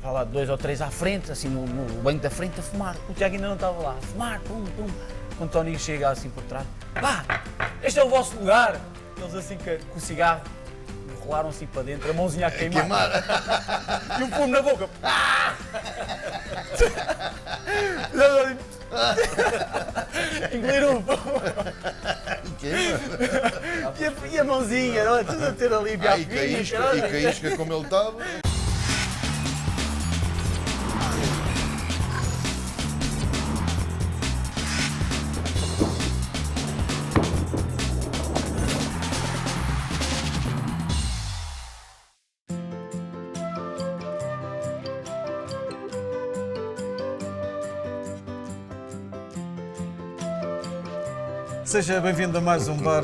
Estava lá 2 ou 3 à frente, assim no banco da frente a fumar. O Tiago ainda não estava lá, a fumar, pum, pum. Quando o Toninho chega assim por trás, pá, este é o vosso lugar. Eles assim com o cigarro, enrolaram assim para dentro, a mãozinha a queimar. E um fumo na boca. Engoliram o fumo. E a mãozinha, não é? Tudo a ter ali a E caísca como ele estava. Seja bem-vindo a mais um Bar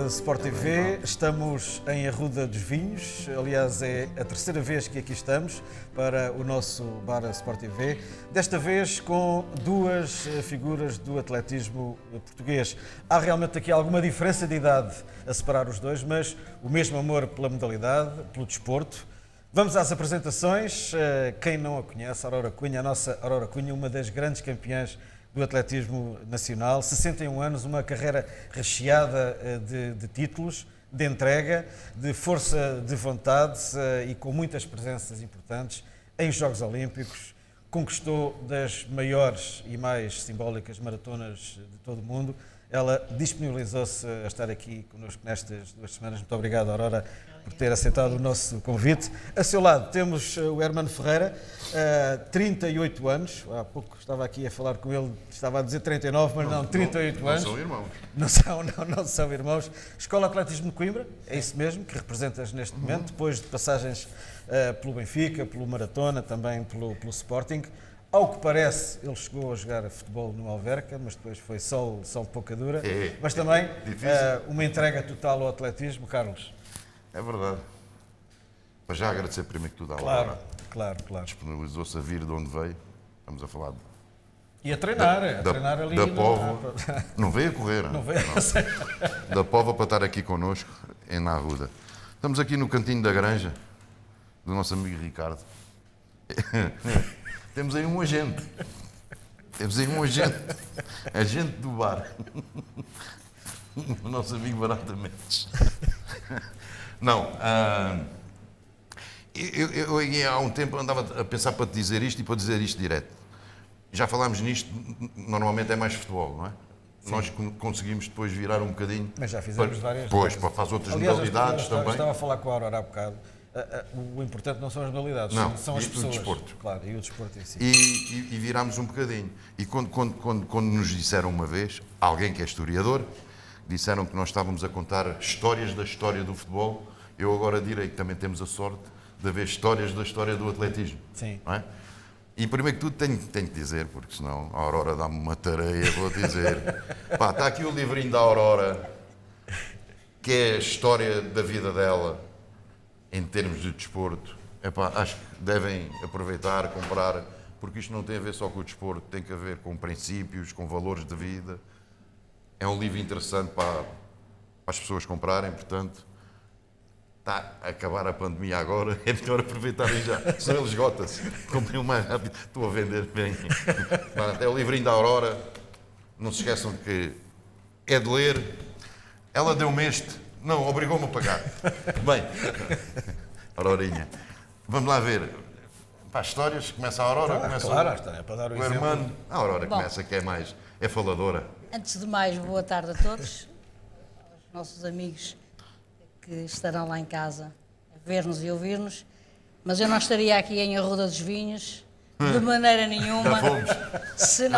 Sport TV. Estamos em Arruda dos Vinhos. Aliás, é a terceira vez que aqui estamos para o nosso Bar Sport TV. Desta vez com duas figuras do atletismo português. Há realmente aqui alguma diferença de idade a separar os dois, mas o mesmo amor pela modalidade, pelo desporto. Vamos às apresentações. Quem não a conhece, Aurora Cunha, a nossa Aurora Cunha, uma das grandes campeãs do atletismo nacional, 61 anos, uma carreira recheada de títulos, de entrega, de força de vontade e com muitas presenças importantes em Jogos Olímpicos. Conquistou das maiores e mais simbólicas maratonas de todo o mundo. Ela disponibilizou-se a estar aqui connosco nestas 2 semanas. Muito obrigado, Aurora, por ter aceitado o nosso convite. A seu lado temos o Hermano Ferreira, 38 anos. Há pouco estava aqui a falar com ele, estava a dizer 39, mas não, 38 anos. Não são irmãos. Não são irmãos. Escola de Atletismo de Coimbra, é isso mesmo, que representas neste momento, depois de passagens pelo Benfica, pelo Maratona, também pelo Sporting. Ao que parece, ele chegou a jogar futebol no Alverca, mas depois foi sol de pouca dura. Mas também uma entrega total ao atletismo, Carlos. É verdade. Para já agradecer primeiro que tudo à Laura. Claro. Disponibilizou-se a vir de onde veio. Estamos a falar E a treinar ali. da Póvoa. Não veio a correr. Não veio. Da Póvoa para estar aqui connosco, em Na Arruda. Estamos aqui no cantinho da granja, do nosso amigo Ricardo. Temos aí um agente. Agente do bar. O nosso amigo Barata Mendes. Não. Eu há um tempo andava a pensar para te dizer isto e para dizer isto direto. Já falámos nisto, normalmente é mais futebol, não é? Sim. Nós conseguimos depois virar um bocadinho. Mas já fizemos várias vezes. Pois, para fazer outras modalidades também. Estava a falar com a Aurora há bocado. O importante não são as modalidades, são as pessoas. O desporto. Claro, e o desporto em si. E virámos um bocadinho. E quando nos disseram uma vez, alguém que é historiador, disseram que nós estávamos a contar histórias da história do futebol, eu agora direi que também temos a sorte de haver histórias da história do atletismo. Sim. Não é? E primeiro que tudo tenho que dizer, porque senão a Aurora dá-me uma tareia, vou dizer. Pá, está aqui o livrinho da Aurora, que é a história da vida dela, em termos de desporto. Epá, acho que devem aproveitar, comprar, porque isto não tem a ver só com o desporto, tem a ver com princípios, com valores de vida. É um livro interessante para as pessoas comprarem, portanto, está a acabar a pandemia agora, é melhor aproveitarem já, senão ele esgota-se. Comprei o mais rápido, estou a vender bem. É o livrinho da Aurora, não se esqueçam que é de ler. Ela deu-me este. Não, obrigou-me a pagar. Bem, Aurorinha, vamos lá ver. Para as histórias, começa a Aurora, começa claro, a história, para dar o exemplo. Hermano. A Aurora começa, que é faladora. Antes de mais, boa tarde a todos, aos nossos amigos que estarão lá em casa a ver-nos e ouvir-nos, mas eu não estaria aqui em Arruda dos Vinhos de maneira nenhuma se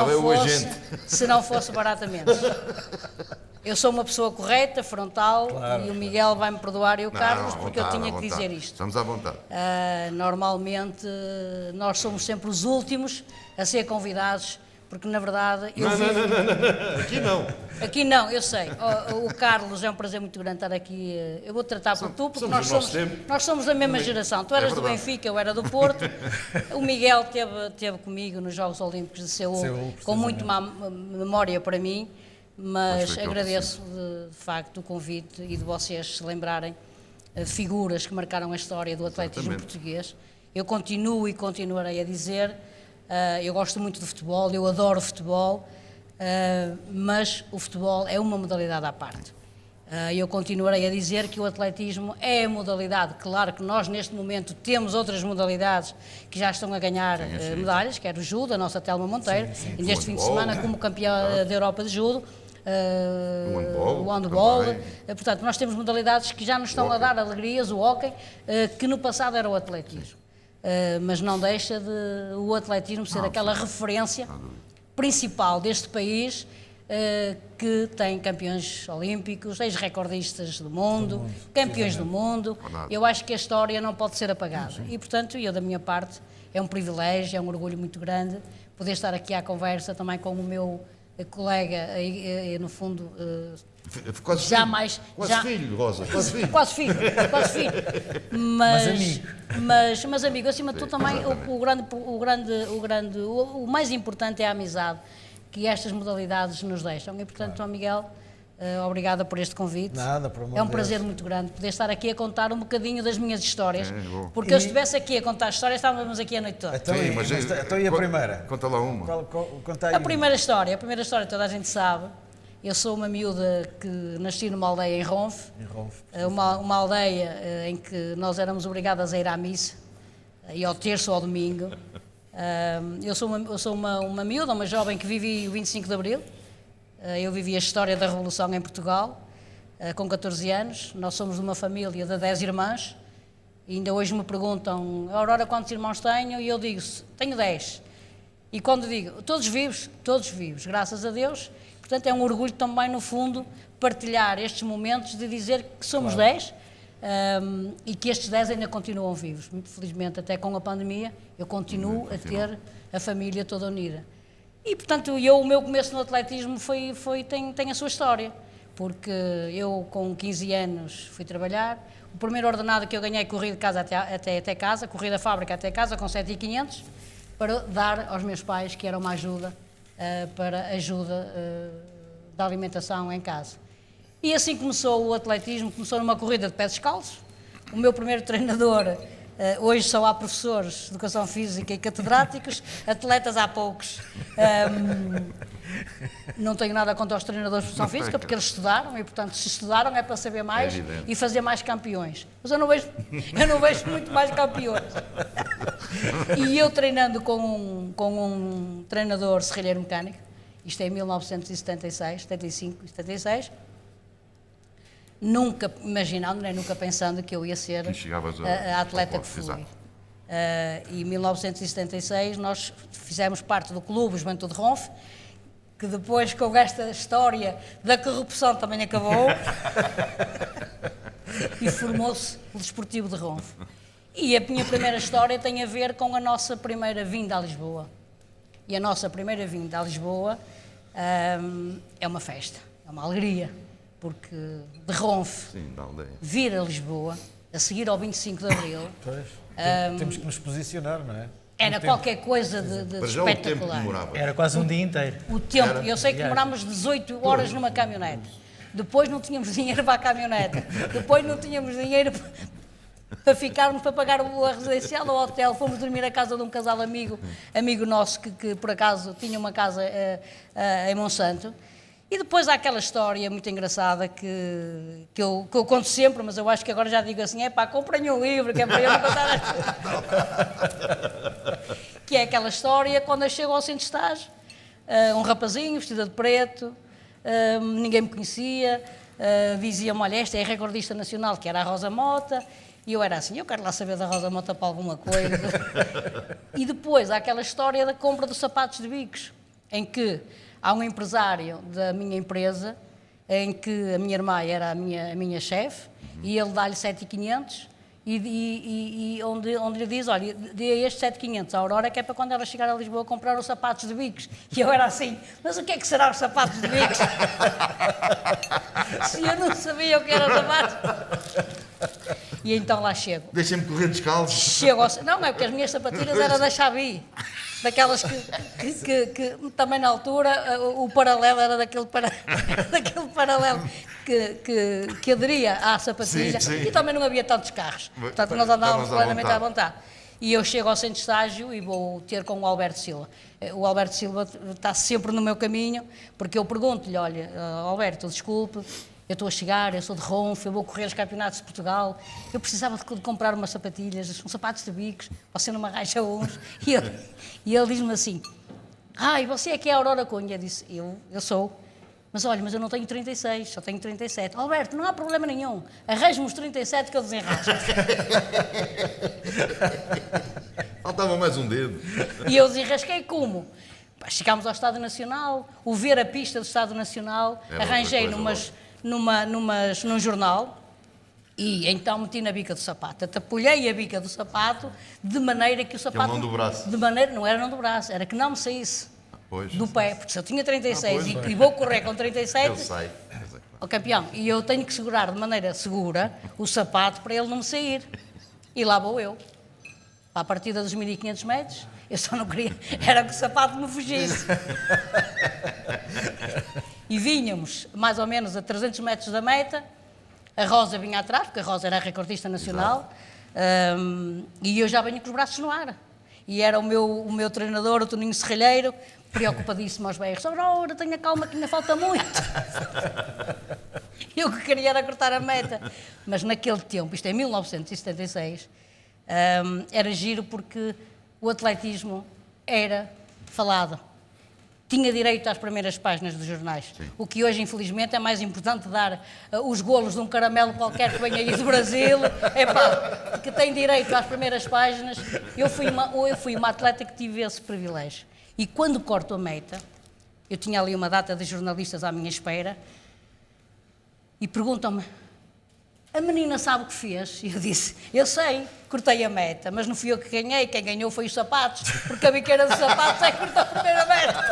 não fosse Barata Mendes. Eu sou uma pessoa correta, frontal, claro, e o Miguel vai-me perdoar e o Carlos, porque eu tinha que dizer isto. Estamos à vontade. Normalmente, nós somos sempre os últimos a ser convidados, porque na verdade... Não. Aqui não. Aqui não, eu sei. O Carlos, é um prazer muito grande estar aqui. Eu vou tratar por tu, porque nós somos da mesma geração. Tu eras do Benfica, eu era do Porto. O Miguel teve comigo nos Jogos Olímpicos de Seul com muito má memória para mim. Mas agradeço de facto o convite e de vocês se lembrarem figuras que marcaram a história do atletismo português eu continuo e continuarei a dizer, eu gosto muito de futebol, eu adoro futebol, mas o futebol é uma modalidade à parte. Eu continuarei a dizer que o atletismo é a modalidade. Claro que nós, neste momento, temos outras modalidades que já estão a ganhar medalhas, quer o judo, a nossa Telma Monteiro, e neste fim de semana como campeã da Europa de judo, o handball. Portanto, nós temos modalidades que já nos estão a dar alegrias, o hóquei, que no passado era o atletismo. Mas não deixa de o atletismo ser aquela referência principal deste país, que tem campeões olímpicos, ex-recordistas do mundo, campeões do mundo. Eu acho que a história não pode ser apagada. E, portanto, eu, da minha parte, é um privilégio, é um orgulho muito grande poder estar aqui à conversa também com o meu colega, no fundo, quase jamais... Quase filho, Rosa, quase filho. Quase filho. Mas amigo, acima de tudo também, o mais importante é a amizade que estas modalidades nos deixam. E, portanto, João Miguel, obrigada por este convite. Nada, por amor de É um Deus. prazer muito grande poder estar aqui a contar um bocadinho das minhas histórias. Porque eu, se estivesse aqui a contar histórias, estávamos aqui a noite toda. Então, Sim, então e a primeira? Conta lá uma. Conta aí A primeira história toda a gente sabe. Eu sou uma miúda que nasci numa aldeia em Ronfe, uma aldeia em que nós éramos obrigadas a ir à missa, e ao terço ou ao domingo. Eu sou uma miúda, uma jovem que vivi o 25 de Abril. Eu vivi a história da Revolução em Portugal, com 14 anos. Nós somos de uma família de 10 irmãs. E ainda hoje me perguntam, Aurora, quantos irmãos tenho? E eu digo, tenho 10. E quando digo, todos vivos, graças a Deus. Portanto, é um orgulho também, no fundo, partilhar estes momentos de dizer que somos 10 e que estes 10 ainda continuam vivos. Muito felizmente, até com a pandemia, eu continuo a ter a família toda unida. E, portanto, o meu começo no atletismo tem a sua história, porque eu, com 15 anos, fui trabalhar. O primeiro ordenado que eu ganhei, corri de casa até casa, corri da fábrica até casa, com 7.500, para dar aos meus pais, que era uma ajuda, para ajuda da alimentação em casa. E assim começou o atletismo, começou numa corrida de pés descalços. O meu primeiro treinador, hoje só há professores de educação física e catedráticos, atletas há poucos. Não tenho nada contra os treinadores de educação física, porque eles estudaram e, portanto, se estudaram é para saber mais e fazer mais campeões. Mas eu não vejo muito mais campeões. E eu treinando com um treinador serralheiro mecânico, isto é em 1976, 75 e 76, nunca imaginando, nem nunca pensando que eu ia ser a atleta que fui. E em 1976 nós fizemos parte do clube Juventude de Ronfe, que depois, com esta história da corrupção, também acabou, e formou-se o Desportivo de Ronfe. E a minha primeira história tem a ver com a nossa primeira vinda a Lisboa. E a nossa primeira vinda a Lisboa é uma festa, é uma alegria, porque de Ronfe vir a Lisboa, a seguir ao 25 de Abril... Temos que nos posicionar, não é? Era qualquer coisa de espetacular. Era quase um dia inteiro. O tempo, eu sei que demorámos 18 horas numa caminhonete. Depois não tínhamos dinheiro para a caminhonete. Depois não tínhamos dinheiro para ficarmos, para pagar a residencial ou o hotel. Fomos dormir à casa de um casal amigo nosso que por acaso tinha uma casa em Monsanto. E depois há aquela história muito engraçada que eu conto sempre, mas eu acho que agora já digo assim, comprem um livro, que é para eu não contar que é aquela história, quando eu chego ao centro de estágio, um rapazinho vestido de preto, ninguém me conhecia, dizia-me, olha, esta é a recordista nacional, que era a Rosa Mota, e eu era assim, eu quero lá saber da Rosa Mota para alguma coisa. E depois há aquela história da compra dos sapatos de bicos, em que há um empresário da minha empresa, em que a minha irmã era a minha chefe, e ele dá-lhe 7.500, e onde lhe diz, olha, dê estes 7.500 à Aurora, que é para quando ela chegar a Lisboa comprar os sapatos de bicos. E eu era assim, mas o que é que será os sapatos de bicos? Se eu não sabia o que era sapatos. E então lá chego. Deixem-me correr descalço. Não, é porque as minhas sapatilhas eram da Xavi. Daquelas que também na altura o paralelo era daquele paralelo que aderia à sapatilha. Sim. E também não havia tantos carros. Portanto, nós andávamos plenamente à vontade. E eu chego ao centro de estágio e vou ter com o Alberto Silva. O Alberto Silva está sempre no meu caminho, porque eu pergunto-lhe, olha, Alberto, desculpe, eu estou a chegar, eu sou de Ronfo, eu vou correr os campeonatos de Portugal, eu precisava de comprar umas sapatilhas, uns sapatos de bicos, você não me arranja uns. E ele diz-me assim, e você é que é a Aurora Cunha? Eu disse, eu sou. Mas olha, mas eu não tenho 36, só tenho 37. Alberto, não há problema nenhum, arranje-me os 37 que eu desenrasco. Faltava mais um dedo. E eu desenrasquei como? Chegámos ao Estádio Nacional, o ver a pista do Estádio Nacional, arranjei num jornal e então meti na bica do sapato. Tapulhei a bica do sapato de maneira que o sapato... Que ele não dobrasse. Não era não dobrasse, era que não me saísse Pois. do pé, porque se eu tinha 36 e vou correr com 37... Ele sai. Ó campeão, e eu tenho que segurar de maneira segura o sapato para ele não me sair. E lá vou eu. À partida dos 1500 metros, eu só não queria, era que o sapato me fugisse. E vinhamos mais ou menos a 300 metros da meta, a Rosa vinha atrás, porque a Rosa era a recordista nacional, e eu já venho com os braços no ar. E era o meu treinador, o Toninho Serralheiro, preocupadíssimo aos berros. Aurora, tenha calma que ainda falta muito. Eu que queria era cortar a meta. Mas naquele tempo, isto é 1976, era giro porque o atletismo era falado. Tinha direito às primeiras páginas dos jornais. Sim. O que hoje, infelizmente, é mais importante dar os golos de um caramelo qualquer que venha aí do Brasil, que tem direito às primeiras páginas. Eu fui uma atleta que tive esse privilégio. E quando corto a meta, eu tinha ali uma data de jornalistas à minha espera, e perguntam-me, a menina sabe o que fez? E eu disse, eu sei, cortei a meta, mas não fui eu que ganhei, quem ganhou foi os sapatos, porque a biqueira dos sapatos é que cortou a primeira meta.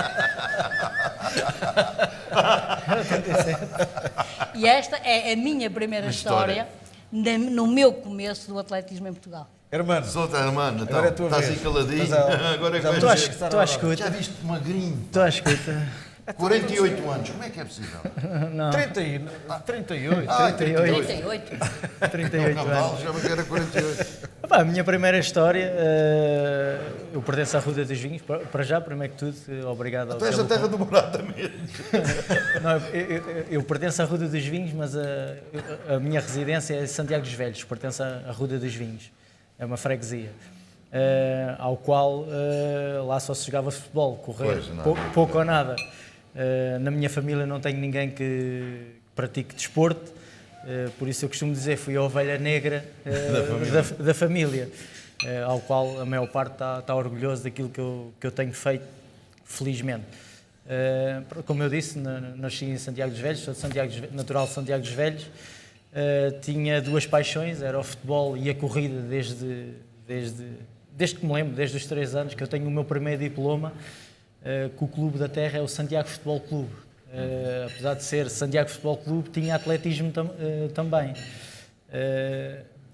E esta é a minha primeira história no meu começo do atletismo em Portugal. Hermano, hermano, agora é a tua estás vez. aí caladinho, agora é que Estou vais à ver. escuta. Já viste magrinho? Estou à escuta. 48 anos, como é que é possível? Não. 38. 38. 38 Cavalo, anos. já me que era 48. A minha primeira história, eu pertenço à Ruda dos Vinhos, para já, primeiro que tudo, obrigado. Tu és a terra do Morata mesmo. Não, eu pertenço à Ruda dos Vinhos, mas a minha residência é Santiago dos Velhos, pertence à Ruda dos Vinhos, é uma freguesia. Ao qual lá só se jogava futebol, correr, pouco ou nada. Na minha família não tenho ninguém que pratique desporto, por isso eu costumo dizer fui a ovelha negra da família, ao qual a maior parte está orgulhoso daquilo que eu tenho feito, felizmente. Como eu disse, nasci em Santiago dos Velhos, sou natural de Santiago dos Velhos, tinha duas paixões, era o futebol e a corrida desde que me lembro, desde os 3 anos, que eu tenho o meu primeiro diploma, que o clube da terra é o Santiago Futebol Clube. Apesar de ser Santiago Futebol Clube, tinha atletismo também.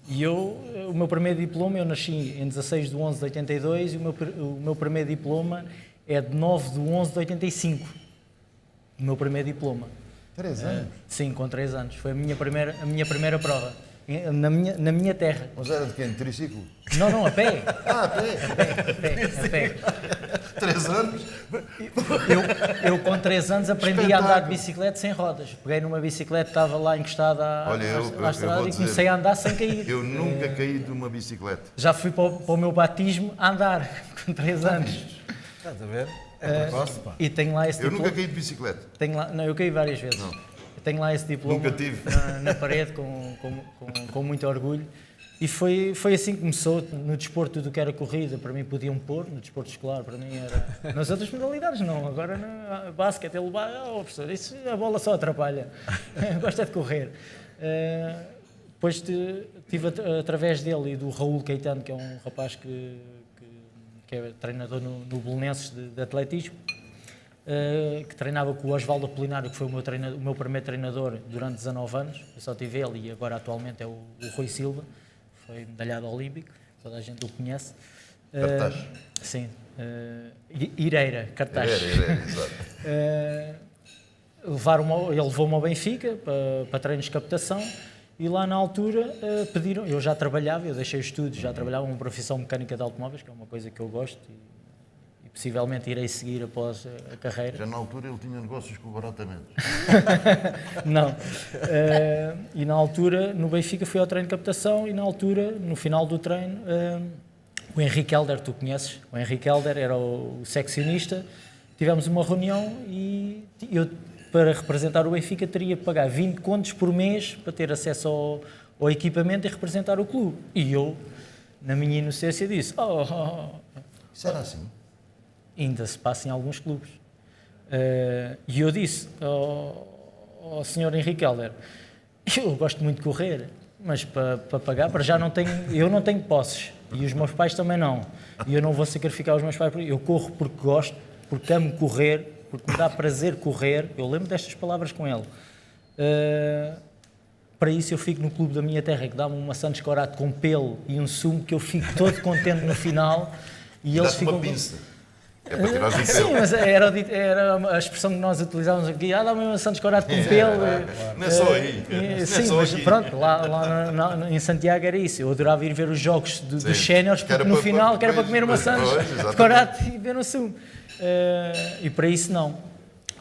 E o meu primeiro diploma, eu nasci em 16 de 11 de 82 e o meu primeiro diploma é de 9 de 11 de 85. O meu primeiro diploma. 3 anos? Sim, com 3 anos. Foi a minha primeira prova. Na minha terra. Mas era de quem? De triciclo? Não, a pé. A pé? 3 anos? Eu com 3 anos aprendi a andar de bicicleta sem rodas. Peguei numa bicicleta, estava lá encostada à estrada e comecei a andar sem cair. Eu nunca caí de uma bicicleta. Já fui para o meu batismo a andar com 3 anos. Estás a ver? É precoce, pá. E tenho lá esse Eu diploma. nunca caí de bicicleta. Não, eu caí várias vezes. Não. Tenho lá esse diploma Nunca tive. na parede com muito orgulho. E foi assim que começou. No desporto, tudo o que era corrida, para mim podiam pôr. No desporto escolar, para mim era. Nas outras modalidades, não. Agora, no basquete, professor, isso a bola só atrapalha. Gosto é de correr. Depois tive, através dele e do Raul Caetano, que é um rapaz que é treinador no Belenenses de atletismo, que treinava com o Osvaldo Apolinário, que foi o meu primeiro treinador durante 19 anos. Eu só tive ele e agora atualmente é o Rui Silva, foi medalhado olímpico, toda a gente o conhece. Cartaz. Sim. Ireira, cartaz. Ireira, exato. Ele levou-me ao Benfica para treinos de captação E lá na altura pediram, eu já trabalhava, eu deixei os estudos, já trabalhava uma profissão mecânica de automóveis, que é uma coisa que eu gosto e possivelmente irei seguir após a carreira. Já na altura ele tinha negócios com o Barata Mendes. Não. E na altura, no Benfica, fui ao treino de captação e na altura, no final do treino, o Henrique Helder, tu conheces? O Henrique Helder era o seccionista, tivemos uma reunião e eu, para representar o Benfica, teria que pagar 20 contos por mês para ter acesso ao equipamento e representar o clube. E eu, na minha inocência, disse, Isso era assim? ainda se passa em alguns clubes. E eu disse ao Sr. Henrique Helder, eu gosto muito de correr, mas para pagar, para já eu não tenho posses e os meus pais também não. E eu não vou sacrificar os meus pais. Eu corro porque gosto, porque amo correr, porque me dá prazer correr. Eu lembro destas palavras com ele. Para isso eu fico no clube da minha terra, que dá-me uma Santos Corato com pelo e um sumo, que eu fico todo contente no final. E eles ficam uma pinça. É para tirar o Sim, pelo. mas era a expressão que nós utilizávamos aqui. Dá-me uma Santos Corato com pelo. Não é só aí. Sim, mas pronto, lá em Santiago era isso. Eu adorava ir ver os jogos dos séniores, porque no final, que era para comer uma Santos Corato e beber um sumo. E para isso não.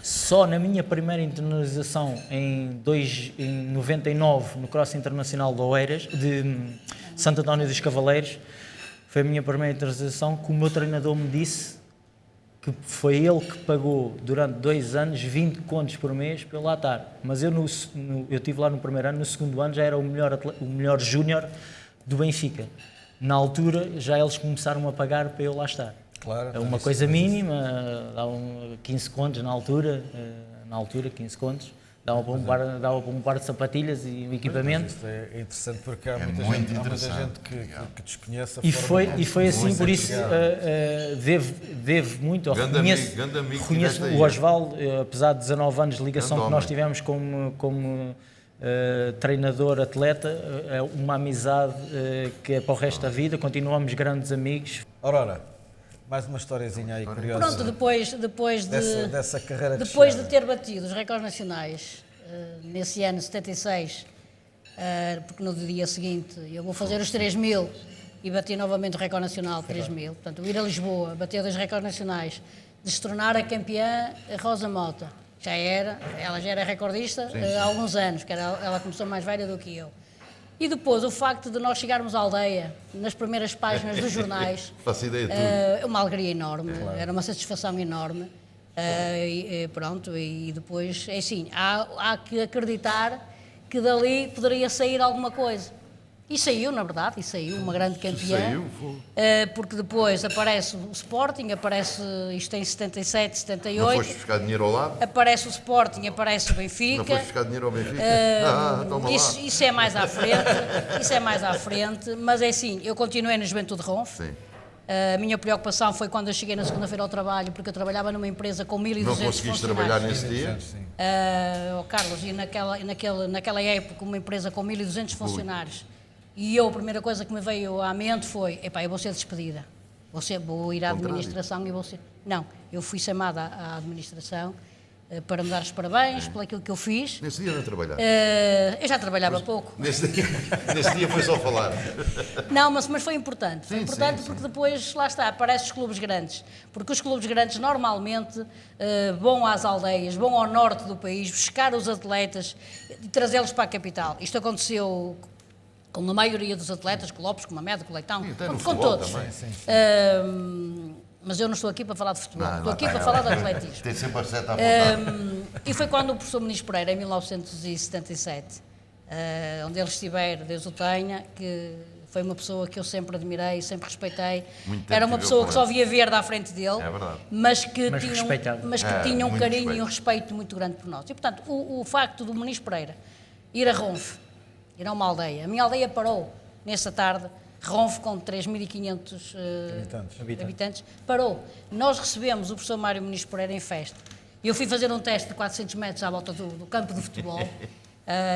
Só na minha primeira internalização em 99, no Cross Internacional de Oeiras, de Santo António dos Cavaleiros, foi a minha primeira internalização que o meu treinador me disse que foi ele que pagou durante 2 anos 20 contos por mês para eu lá estar. Mas eu estive lá no primeiro ano, no segundo ano já era o melhor júnior do Benfica. Na altura já eles começaram a pagar para eu lá estar. Claro. É uma coisa mínima, davam 15 contos na altura 15 contos. Dava para um par de sapatilhas e um equipamento. Isto é interessante porque há muito muita gente que desconhece a E forma foi assim, por isso devo muito. Grande amigo Reconheço tiveste aí. o Osvaldo, apesar de 19 anos de ligação Grande que nós homem. tivemos como treinador-atleta, é uma amizade que é para o resto da vida, continuamos grandes amigos. Aurora, mais uma historiazinha aí curiosa. Pronto, depois dessa carreira depois de crescida. ter batido os recordes nacionais, nesse ano 76, porque no dia seguinte eu vou fazer os 3.000 e bati novamente o recorde nacional de 3.000. Portanto, ir a Lisboa, bater 2 recordes nacionais, de se tornar a campeã a Rosa Mota. Ela já era recordista há alguns anos, que ela começou mais velha do que eu. E depois o facto de nós chegarmos à aldeia, nas primeiras páginas dos jornais, Faço ideia de tudo. é uma alegria enorme, era uma satisfação enorme. Pronto, e depois, é assim, há que acreditar que dali poderia sair alguma coisa. E saiu, na verdade, uma grande campeã. Saiu, porque depois aparece o Sporting, isto em 77, Não 78. foste buscar dinheiro ao lado? Aparece o Sporting, aparece o Benfica. Não foste buscar dinheiro ao Benfica? Toma lá. Isso é mais à frente, mas é assim, eu continuei na Juventude Ronf. Sim. A minha preocupação foi quando eu cheguei na segunda-feira ao trabalho, porque eu trabalhava numa empresa com 1.200 Não conseguiste funcionários. trabalhar nesse dia? Carlos, e naquela época uma empresa com 1.200 funcionários, e a primeira coisa que me veio à mente foi, eu vou ser despedida, vou ir à administração e vou ser... Não, eu fui chamada à administração para me dar os parabéns por aquilo que eu fiz. Nesse dia não trabalhava. Eu já trabalhava pouco. Nesse dia foi só falar. Não, mas foi importante. Foi Sim, importante sim, porque depois, lá está, aparecem os clubes grandes. Porque os clubes grandes normalmente vão às aldeias, vão ao norte do país, buscar os atletas e trazê-los para a capital. Isto aconteceu com a maioria dos atletas, com o Lopes, com o Mamed, com o Leitão, Sim, até no com futebol todos. também. Mas eu não estou aqui para falar de futebol, Não, estou aqui não, para não. falar de atletismo. Tem sempre a seta à vontade. E foi quando o professor Muniz Pereira, em 1977, onde ele estiver, Deus o tenha, que foi uma pessoa que eu sempre admirei, sempre respeitei. Muito tempo Era uma viveu pessoa com que só ele. via verde à frente dele, É verdade. mas que respeitava. tinha um muito carinho respeito. e um respeito muito grande por nós. E, portanto, o facto do Muniz Pereira ir a Ronf, ir a uma aldeia, a minha aldeia parou nessa tarde, Ronf com 3.500 habitantes, parou. Nós recebemos o professor Mário Muniz Pereira em festa. Eu fui fazer um teste de 400 metros à volta do campo de futebol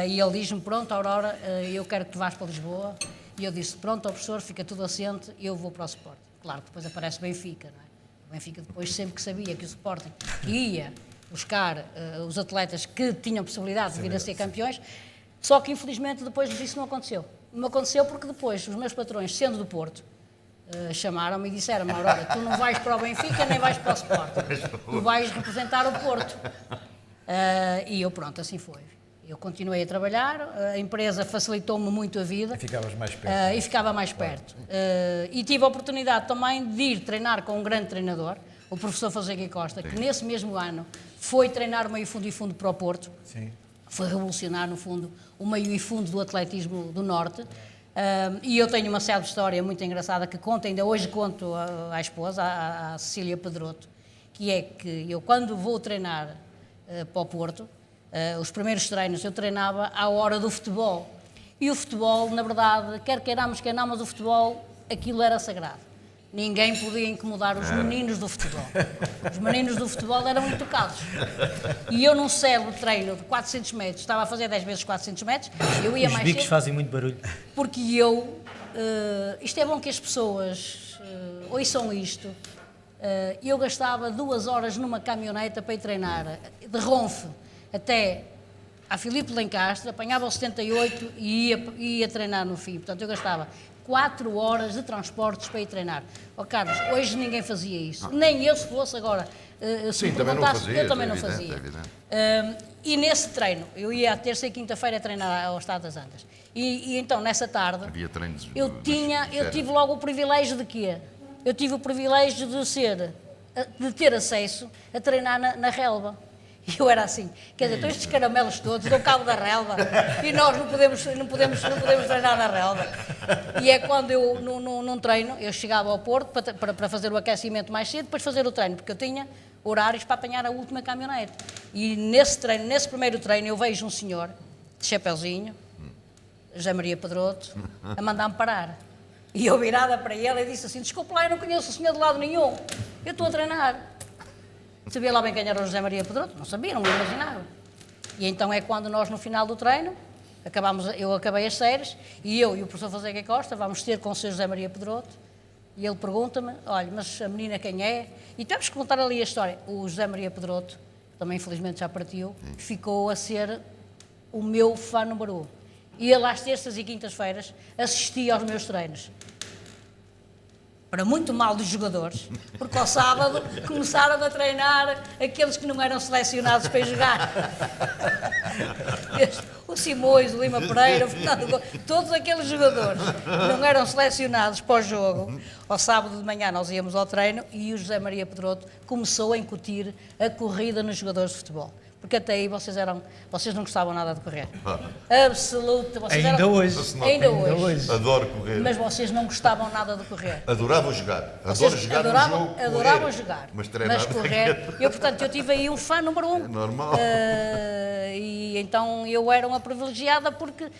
e ele diz-me, pronto, Aurora, eu quero que tu vás para Lisboa. E eu disse, pronto, professor, fica tudo assente, eu vou para o Sporting. Claro, depois aparece o Benfica, não é? O Benfica depois sempre que sabia que o Sporting ia buscar os atletas que tinham possibilidade de vir a ser campeões, Só que infelizmente depois disso não aconteceu. Não aconteceu porque depois os meus patrões, sendo do Porto, chamaram-me e disseram-me: Aurora, tu não vais para o Benfica nem vais para o Sporting, tu vais representar o Porto. E eu, pronto, assim foi. Eu continuei a trabalhar, a empresa facilitou-me muito a vida. E ficavas mais perto. E ficava mais perto. E tive a oportunidade também de ir treinar com um grande treinador, o professor Fonseca Costa, que nesse mesmo ano foi treinar o meio fundo e fundo para o Porto. Sim. Foi revolucionar, no fundo, o meio e fundo do atletismo do Norte. E eu tenho uma série de história muito engraçada que conto, ainda hoje conto à esposa, à Cecília Pedroto, que é que eu, quando vou treinar para o Porto, os primeiros treinos eu treinava à hora do futebol. E o futebol, na verdade, quer queiramos, quer não, mas o futebol, aquilo era sagrado. Ninguém podia incomodar os meninos do futebol. Os meninos do futebol eram intocados. E eu num célebre treino de 400 metros, estava a fazer 10 vezes 400 metros, eu ia Os mais bicos cedo, fazem muito barulho. porque eu... isto é bom que as pessoas ouçam isto. Eu gastava 2 horas numa caminhoneta para ir treinar, de Ronfe até a Filipe Lencastre, apanhava o 78 e ia treinar no fim. Portanto, eu gastava 4 horas de transportes para ir treinar. Carlos, hoje ninguém fazia isso. Nem eu, se fosse agora. Sim, também não fazia. Eu também não evidente, fazia. Evidente. E nesse treino, eu ia à terça e quinta-feira a treinar ao Estado das Antas. E então, nessa tarde, Havia treinos. eu tive logo o privilégio de quê? Eu tive o privilégio de ter acesso a treinar na relva. E eu era assim, quer dizer, estes caramelos todos dão cabo da relva e nós não podemos treinar na relva. E é quando eu, num treino, eu chegava ao Porto para fazer o aquecimento mais cedo, depois fazer o treino, porque eu tinha horários para apanhar a última caminhonete. E nesse primeiro treino, eu vejo um senhor de chapeuzinho, José Maria Pedroto, a mandar-me parar. E eu virada para ele e disse assim: desculpe lá, eu não conheço o senhor de lado nenhum, eu estou a treinar. Sabia lá bem quem era o José Maria Pedroto? Não sabia, não me imaginava. E então é quando nós, no final do treino, eu acabei as séries, e eu e o professor Fonseca Costa vamos ter com o Sr. José Maria Pedroto, e ele pergunta-me: olha, mas a menina quem é? E temos que contar ali a história. O José Maria Pedroto, também infelizmente já partiu, ficou a ser o meu fã número 1. E ele às terças e quintas-feiras assistia aos meus treinos. Para muito mal dos jogadores, porque ao sábado começaram a treinar aqueles que não eram selecionados para jogar. O Simões, o Lima Pereira, o Fernando Gomes, todos aqueles jogadores não eram selecionados para o jogo. Ao sábado de manhã nós íamos ao treino e o José Maria Pedroto começou a incutir a corrida nos jogadores de futebol. Porque até aí vocês não gostavam nada de correr. Absoluto. Ainda hoje. Ainda hoje. Adoro correr. Mas vocês não gostavam nada de correr. Adorava jogar. Adoro jogar no jogo. Adoravam jogar. Mas treinar. Mas correr. Portanto, eu tive aí um fã número 1. Normal. E então eu era uma privilegiada porque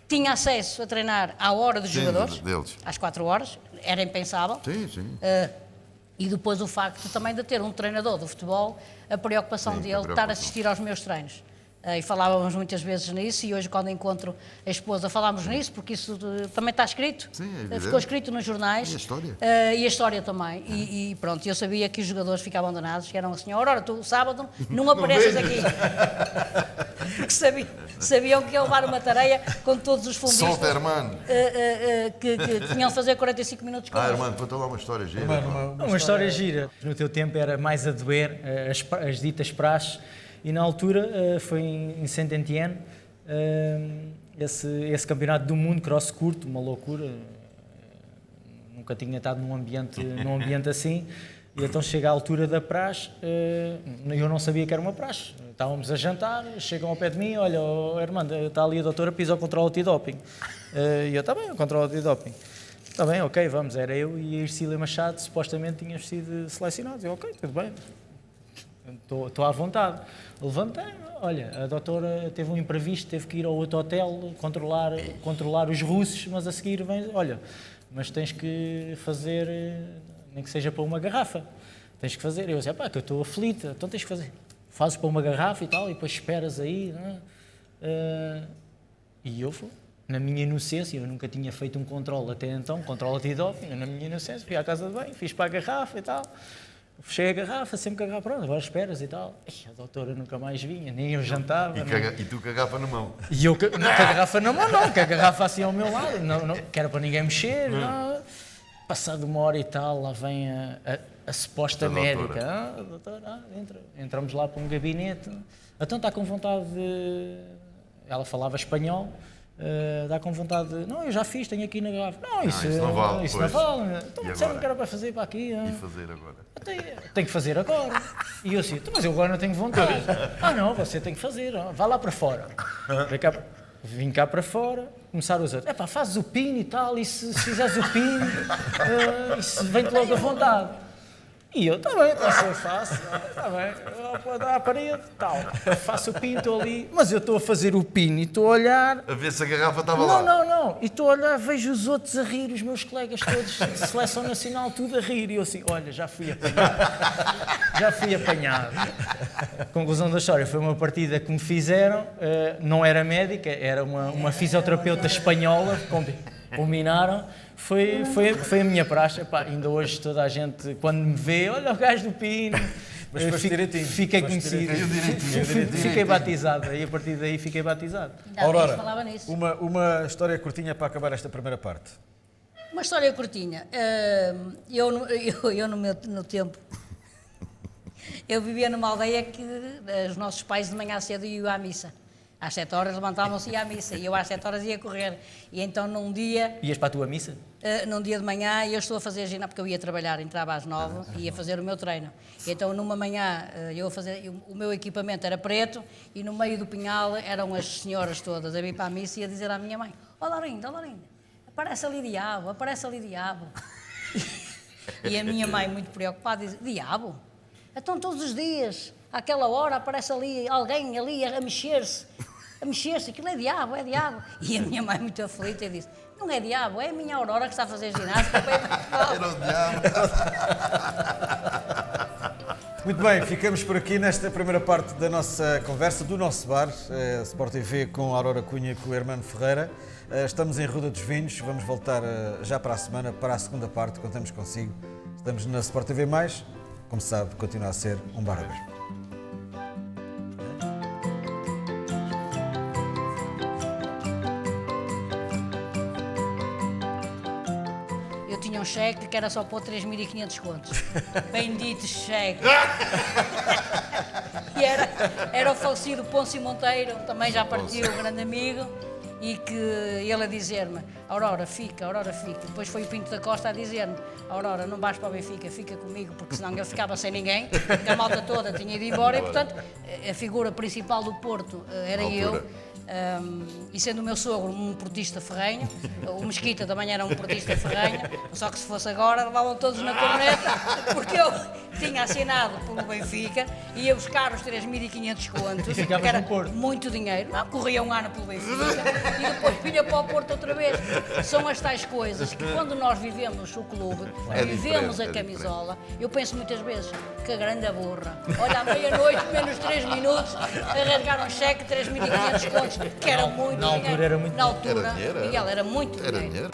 tinha acesso a treinar à hora dos jogadores. Deles. Às 4 horas. Era impensável. Sim, sim. E depois o facto também de ter um treinador de futebol, a preocupação dele estar a assistir aos meus treinos. E falávamos muitas vezes nisso, e hoje quando encontro a esposa falámos nisso, porque isso também está escrito. Sim, é ficou escrito nos jornais. E a história. E a história também. E pronto, eu sabia que os jogadores ficavam danados, que eram assim: Aurora, tu sábado não apareces aqui. Porque sabiam que ia levar uma tareia com todos os fundistas. Solta, irmão. Que tinham de fazer 45 minutos com eles. Irmão, conta lá uma história gira. Uma história gira. No teu tempo era mais a doer, as ditas praxes, e na altura foi em Saint-Étienne, esse campeonato do mundo, cross curto, uma loucura. Nunca tinha estado num ambiente assim. E então chega a altura da praxe, eu não sabia que era uma praxe. Estávamos a jantar, chegam ao pé de mim: olha, Armando, está ali a doutora, pisa o controle antidoping. E eu: está bem, o controle antidoping. Está bem, ok, vamos. Era eu e a Ercília Machado, supostamente tínhamos sido selecionados. Eu: ok, tudo bem, estou à vontade. Levantei, olha, a doutora teve um imprevisto, teve que ir ao outro hotel controlar os russos, mas a seguir vem: olha, mas tens que fazer, nem que seja para uma garrafa, tens que fazer. Eu disse: pá, que eu estou aflita, então tens que fazer. Fazes para uma garrafa e tal, e depois esperas aí, não é? E eu fui, na minha inocência, eu nunca tinha feito um controle até então, controle antidoping, na minha inocência, fui à casa de banho, fiz para a garrafa e tal. fechei a garrafa, sempre com a garrafa, pronto, agora esperas e tal. E a doutora nunca mais vinha, nem eu jantava. E tu com a garrafa na mão. E eu, não, com a garrafa na mão não, com a garrafa assim ao meu lado, não, que era para ninguém mexer. Não. Passado 1 hora e tal, lá vem a suposta médica. Doutora, entramos lá para um gabinete. Então está com vontade de... Ela falava espanhol. Dá com vontade de... Não, eu já fiz, tenho aqui na garrafa. Não, isso não vale. Isso não vale. Então disseram que era para fazer para aqui. E fazer agora? Tenho que fazer agora. E eu assim, mas eu agora não tenho vontade. Não, você tem que fazer. Vá lá para fora. Vim cá para fora, começaram os outros. Fazes o pino e tal, e se fizeres o pino, isso vem-te logo à vontade. E eu, está bem, eu faço, está bem, eu dá a parede, tal, faço o pino, estou ali, mas eu estou a fazer o pino e estou a olhar... A ver se a garrafa estava lá. Não, e estou a olhar, vejo os outros a rir, os meus colegas todos de seleção nacional, tudo a rir, e eu assim, olha, já fui apanhado. Conclusão da história, foi uma partida que me fizeram, não era médica, era uma fisioterapeuta espanhola, combinaram. Foi a minha praxe, ainda hoje toda a gente, quando me vê, olha o gajo do pino, mas fiquei conhecido, fiquei batizado, e a partir daí fiquei batizado. Aurora, uma história curtinha para acabar esta primeira parte. Uma história curtinha. Eu no tempo, eu vivia numa aldeia que os nossos pais de manhã cedo iam à missa. Às 7 horas levantavam-se e ia à missa, e eu às 7 horas ia correr. E então num dia... Ias para a tua missa? Num dia de manhã, eu estou a fazer ginástica, porque eu ia trabalhar, entrava às 9 e ia fazer o meu treino. E então numa manhã, o meu equipamento era preto, e no meio do pinhal eram as senhoras todas a vir para a missa e a dizer à minha mãe: ó Laurinda, aparece ali diabo. E a minha mãe, muito preocupada, diz: diabo? Então todos os dias, àquela hora, aparece ali alguém ali a mexer-se, aquilo é diabo. E a minha mãe, muito aflita, disse: não é diabo, é a minha Aurora que está a fazer ginástica. Era o diabo. Muito bem, ficamos por aqui nesta primeira parte da nossa conversa, do nosso bar, Sport TV, com a Aurora Cunha e com o Hermano Ferreira. Estamos em Ruda dos Vinhos, vamos voltar já para a semana, para a segunda parte, contamos consigo. Estamos na Sport TV+, como sabe, continua a ser um bar aberto. Tinha um cheque que era só pôr 3.500 contos. Bendito cheque. E era o falecido Pôncio Monteiro, também já partiu, um grande amigo, e que ele a dizer-me: Aurora, fica. Depois foi o Pinto da Costa a dizer-me: Aurora, não vais para o Benfica, fica comigo, porque senão eu ficava sem ninguém, porque a malta toda tinha ido embora, e portanto a figura principal do Porto era eu. E sendo o meu sogro um portista ferrenho, o Mesquita também era um portista ferrenho, só que se fosse agora levavam todos na corneta, porque eu tinha assinado pelo Benfica, ia buscar os 3.500 contos, que era muito dinheiro, corria um ano pelo Benfica e depois vinha para o Porto outra vez. São as tais coisas que quando nós vivemos o clube, vivemos a camisola, eu penso muitas vezes: que grande burra, olha, à meia-noite, menos 3 minutos, arrancaram um cheque de 3.500 contos, que era muito dinheiro. Na altura era muito dinheiro. Na altura, Miguel, era muito dinheiro.